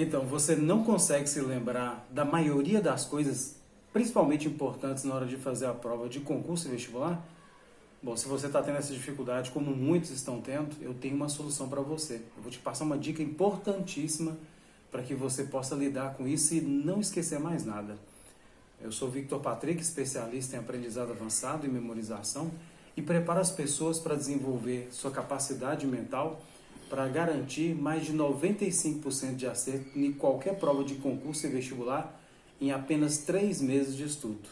Então, você não consegue se lembrar da maioria das coisas, principalmente importantes na hora de fazer a prova de concurso e vestibular? Bom, se você está tendo essa dificuldade, como muitos estão tendo, eu tenho uma solução para você. Eu vou te passar uma dica importantíssima para que você possa lidar com isso e não esquecer mais nada. Eu sou Victor Patrick, especialista em aprendizado avançado e memorização, e preparo as pessoas para desenvolver sua capacidade mental para garantir mais de 95% de acerto em qualquer prova de concurso e vestibular em apenas 3 meses de estudo.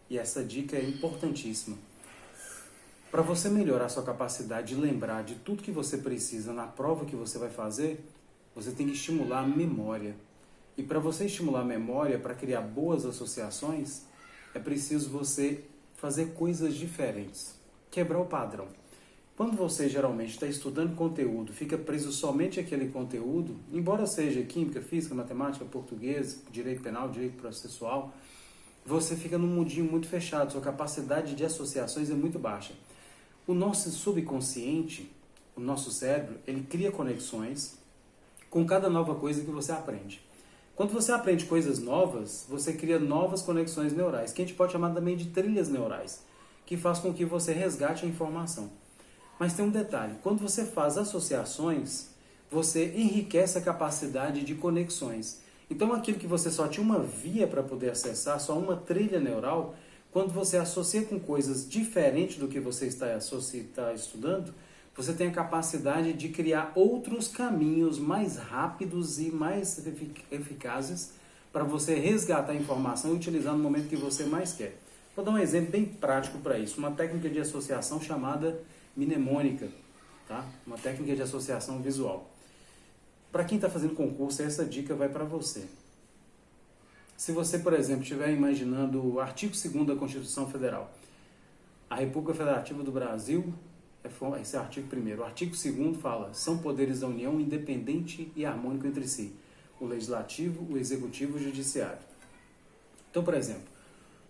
E essa dica é importantíssima. Para você melhorar sua capacidade de lembrar de tudo que você precisa na prova que você vai fazer, você tem que estimular a memória. E para você estimular a memória, para criar boas associações, é preciso você fazer coisas diferentes, quebrar o padrão. Quando você geralmente está estudando conteúdo, fica preso somente àquele conteúdo, embora seja química, física, matemática, português, direito penal, direito processual, você fica num mundinho muito fechado, sua capacidade de associações é muito baixa. O nosso subconsciente, o nosso cérebro, ele cria conexões com cada nova coisa que você aprende. Quando você aprende coisas novas, você cria novas conexões neurais, que a gente pode chamar também de trilhas neurais, que faz com que você resgate a informação. Mas tem um detalhe, quando você faz associações, você enriquece a capacidade de conexões. Então aquilo que você só tinha uma via para poder acessar, só uma trilha neural, quando você associa com coisas diferentes do que você está estudando, você tem a capacidade de criar outros caminhos mais rápidos e mais eficazes para você resgatar a informação e utilizar no momento que você mais quer. Vou dar um exemplo bem prático para isso, uma técnica de associação chamada mnemônica, tá? Uma técnica de associação visual. Para quem está fazendo concurso, essa dica vai para você. Se você, por exemplo, estiver imaginando o artigo 2º da Constituição Federal, a República Federativa do Brasil, esse é o artigo 1º. O artigo 2º fala, são poderes da União independente e harmônico entre si, o Legislativo, o Executivo e o Judiciário. Então, por exemplo,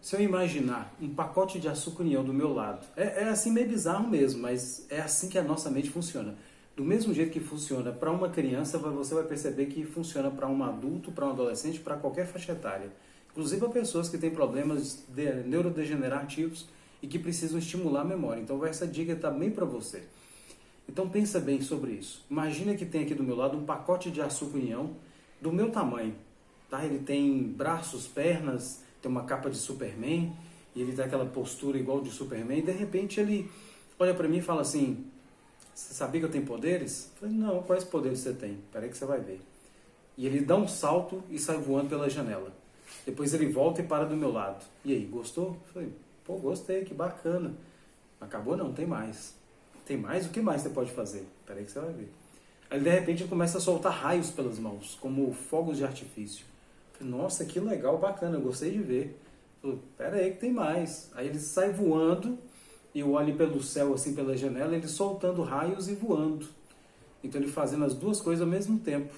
se eu imaginar um pacote de açúcar União do meu lado, é assim meio bizarro mesmo, mas é assim que a nossa mente funciona. Do mesmo jeito que funciona para uma criança, você vai perceber que funciona para um adulto, para um adolescente, para qualquer faixa etária. Inclusive para pessoas que têm problemas neurodegenerativos e que precisam estimular a memória. Então essa dica está bem para você. Então pensa bem sobre isso. Imagina que tem aqui do meu lado um pacote de açúcar União do meu tamanho. Tá? Ele tem braços, pernas, tem uma capa de Superman, e ele tem aquela postura igual de Superman, e de repente ele olha para mim e fala assim, você sabia que eu tenho poderes? Eu falei, não, quais poderes você tem? Espera aí que você vai ver. E ele dá um salto e sai voando pela janela. Depois ele volta e para do meu lado. E aí, gostou? Eu falei, pô, gostei, que bacana. Acabou não, tem mais. Tem mais? O que mais você pode fazer? Espera aí que você vai ver. Aí de repente ele começa a soltar raios pelas mãos, como fogos de artifício. Nossa, que legal, bacana, eu gostei de ver. Pera aí que tem mais. Aí ele sai voando, e eu olho pelo céu, assim, pela janela, ele soltando raios e voando. Então ele fazendo as duas coisas ao mesmo tempo.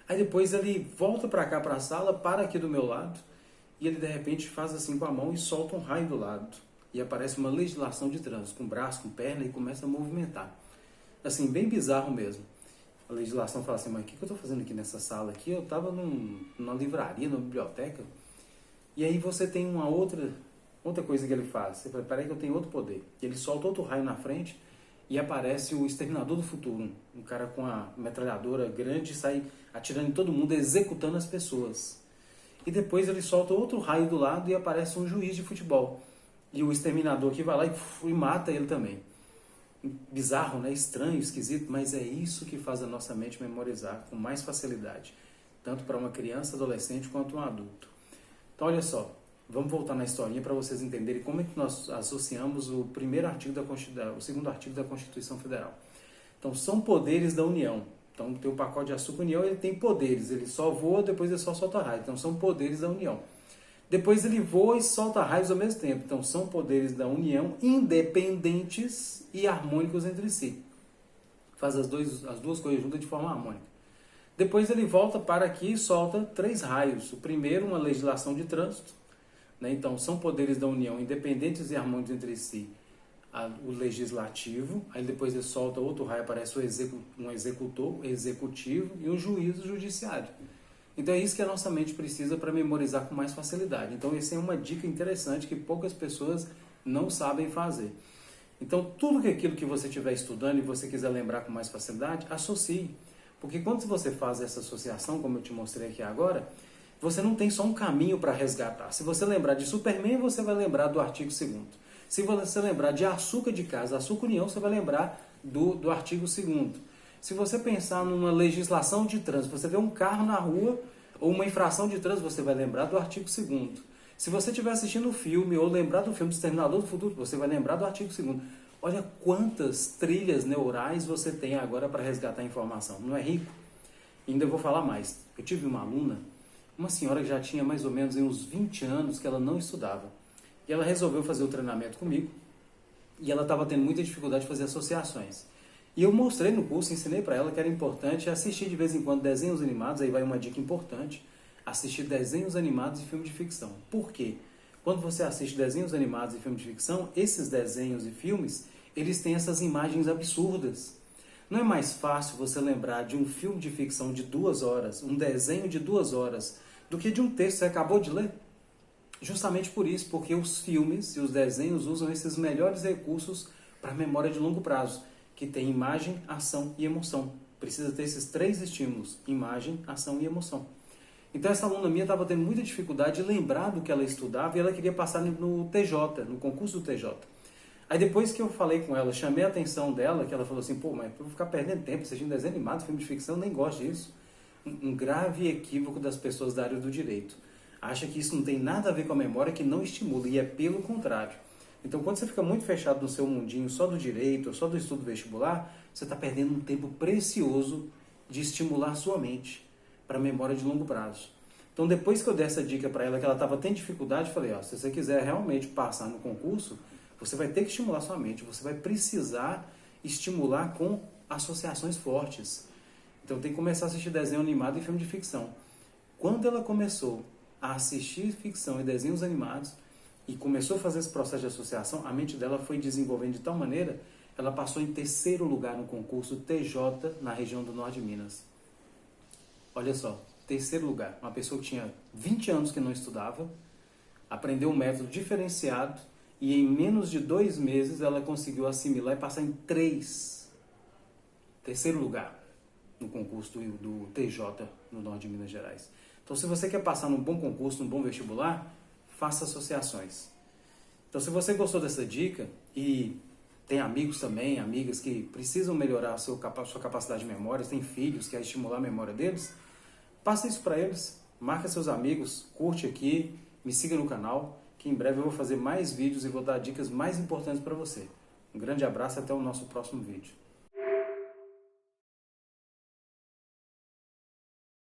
Aí depois ele volta para cá, para a sala, para aqui do meu lado, e ele de repente faz assim com a mão e solta um raio do lado. E aparece uma legislação de trânsito, com braço, com perna, e começa a movimentar. Assim, bem bizarro mesmo. A legislação fala assim, mas o que eu estou fazendo aqui nessa sala aqui? Eu estava numa livraria, numa biblioteca. E aí você tem uma outra coisa que ele faz. Você fala, peraí que eu tenho outro poder. Ele solta outro raio na frente e aparece o Exterminador do Futuro. Um cara com a metralhadora grande sai atirando em todo mundo, executando as pessoas. E depois ele solta outro raio do lado e aparece um juiz de futebol. E o Exterminador que vai lá e mata ele também. Bizarro, né? Estranho, esquisito, mas é isso que faz a nossa mente memorizar com mais facilidade, tanto para uma criança, adolescente, quanto um adulto. Então, olha só, vamos voltar na historinha para vocês entenderem como é que nós associamos o segundo artigo da Constituição Federal. Então, são poderes da União. Então, tem o pacote de açúcar União, ele tem poderes, ele só voa, depois ele só solta raio. Então, são poderes da União. Depois ele voa e solta raios ao mesmo tempo. Então, são poderes da União independentes e harmônicos entre si. Faz as duas coisas juntas de forma harmônica. Depois ele volta para aqui e solta 3 raios. O primeiro, uma legislação de trânsito. Né? Então, são poderes da União independentes e harmônicos entre si. o legislativo, aí depois ele solta outro raio, aparece um executor, executivo e um juiz, o judiciário. Então é isso que a nossa mente precisa para memorizar com mais facilidade. Então essa é uma dica interessante que poucas pessoas não sabem fazer. Então tudo aquilo que você estiver estudando e você quiser lembrar com mais facilidade, associe. Porque quando você faz essa associação, como eu te mostrei aqui agora, você não tem só um caminho para resgatar. Se você lembrar de Superman, você vai lembrar do artigo 2º. Se você lembrar de açúcar de casa, açúcar união, você vai lembrar do artigo 2º. Se você pensar numa legislação de trânsito, você vê um carro na rua ou uma infração de trânsito, você vai lembrar do artigo 2º. Se você estiver assistindo um filme ou lembrar do filme Exterminador do Futuro, você vai lembrar do artigo 2º. Olha quantas trilhas neurais você tem agora para resgatar a informação. Não é rico? E ainda vou falar mais. Eu tive uma aluna, uma senhora que já tinha mais ou menos uns 20 anos que ela não estudava. E ela resolveu fazer o treinamento comigo e ela estava tendo muita dificuldade de fazer associações. E eu mostrei no curso, ensinei para ela que era importante assistir de vez em quando desenhos animados, aí vai uma dica importante, assistir desenhos animados e filmes de ficção. Por quê? Quando você assiste desenhos animados e filmes de ficção, esses desenhos e filmes, eles têm essas imagens absurdas. Não é mais fácil você lembrar de um filme de ficção de 2 horas, um desenho de 2 horas, do que de um texto que você acabou de ler? Justamente por isso, porque os filmes e os desenhos usam esses melhores recursos para a memória de longo prazo, que tem imagem, ação e emoção. Precisa ter esses 3 estímulos, imagem, ação e emoção. Então essa aluna minha estava tendo muita dificuldade de lembrar do que ela estudava e ela queria passar no TJ, no concurso do TJ. Aí depois que eu falei com ela, chamei a atenção dela, que ela falou assim, pô, mas eu vou ficar perdendo tempo assistindo desenho animado, filme de ficção, eu nem gosto disso. Um grave equívoco das pessoas da área do direito. Acha que isso não tem nada a ver com a memória, que não estimula, e é pelo contrário. Então quando você fica muito fechado no seu mundinho só do direito, só do estudo vestibular, você está perdendo um tempo precioso de estimular a sua mente para a memória de longo prazo. Então depois que eu dei essa dica para ela, que ela estava tendo dificuldade, eu falei, ó, se você quiser realmente passar no concurso, você vai ter que estimular sua mente, você vai precisar estimular com associações fortes. Então tem que começar a assistir desenho animado e filme de ficção. Quando ela começou a assistir ficção e desenhos animados e começou a fazer esse processo de associação, a mente dela foi desenvolvendo de tal maneira, ela passou em 3º lugar no concurso TJ na região do norte de Minas. Olha só, 3º lugar. Uma pessoa que tinha 20 anos que não estudava, aprendeu um método diferenciado e em menos de 2 meses ela conseguiu assimilar e passar em 3º lugar no concurso do TJ no norte de Minas Gerais. Então se você quer passar num bom concurso, num bom vestibular, faça associações. Então se você gostou dessa dica e tem amigos também, amigas que precisam melhorar a sua capacidade de memória, tem filhos que querem estimular a memória deles, passa isso para eles, marca seus amigos, curte aqui, me siga no canal, que em breve eu vou fazer mais vídeos e vou dar dicas mais importantes para você. Um grande abraço e até o nosso próximo vídeo.